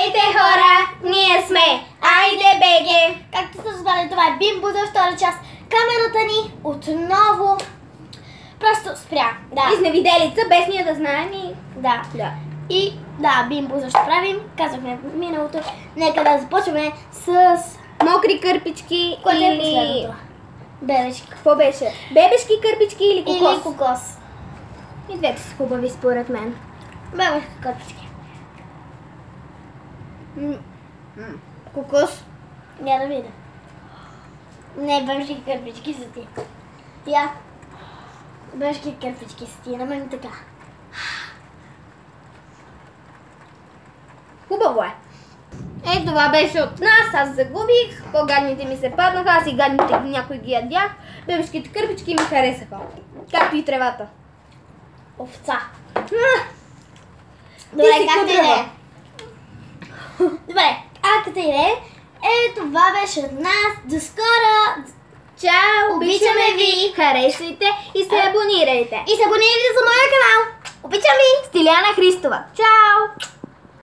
Здравейте, хора! Ние сме Айде БГ! Както сте разбрали, това е Бимбо за втора част. Камерата ни отново просто спря. Да. Изневиделица, без ние да знаем и... Да. И да, Бимбо защо правим? Казахме в миналото. Нека да започваме с... мокри кърпички Кое е или... последното? Бебешки. Какво беше? Бебешки кърпички или кокос? Или кокос. И двете са хубави според мен. Бебешки кърпички. Кокос? Я да видя. Не, бебешки кърпички са ти. Я. Бебешки кърпички са ти. На мен така. Хубаво е. Ето това беше от нас, аз загубих, по-гадните ми се паднаха, аз и гадните някой ги ядях. Бебешките кърпички ми харесаха, както и тревата. Овца. Добре, както и да е. Добре, както и да е. Това беше от нас. До скоро! Чао, Обичаме ви! Харесвайте и се абонирайте. И се абонирайте за моя канал! Обичам ви! Стиляна Христова. Чао!